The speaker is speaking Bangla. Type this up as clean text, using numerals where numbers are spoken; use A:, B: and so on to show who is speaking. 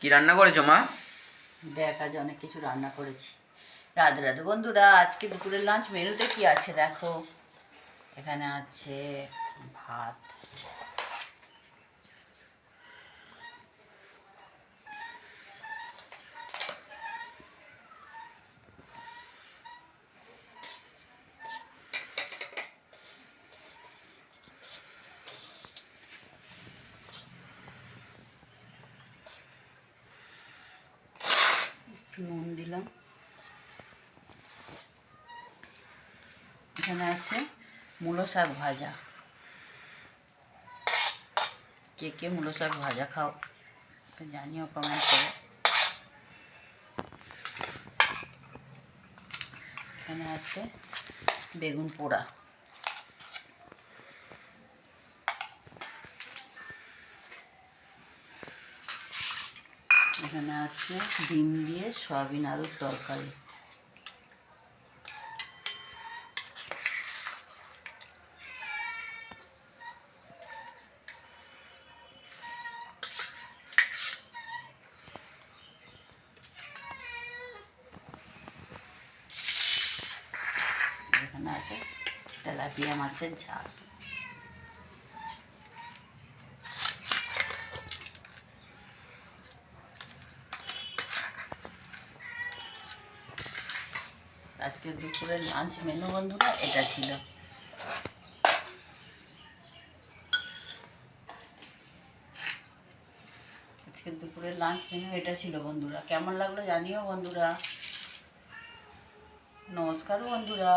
A: কি রান্না করেছো মা?
B: দেখ আজ অনেক কিছু রান্না করেছি। রাধে রাধে বন্ধুরা, আজকে দুপুরের লাঞ্চ মেনুতে কি আছে দেখো। এখানে আছে ভাত, একটু নুন দিলাম। এখানে আছে মূলো শাক ভাজা। কে কে মূলো শাক ভাজা খাও জানিও কমেন্ট করে। এখানে আছে বেগুন পোড়া। এখানে আছে ডিম দিয়ে সয়াবিন আলুর তরকারি। এখানে আছে তেলাপিয়া মাছের ঝাল। আজকে দুপুরের লাঞ্চ মেনু বন্ধুরা এটা ছিল। আজকে দুপুরের লাঞ্চ মেনু এটা ছিল বন্ধুরা। কেমন লাগলো জানিও বন্ধুরা। নমস্কার বন্ধুরা।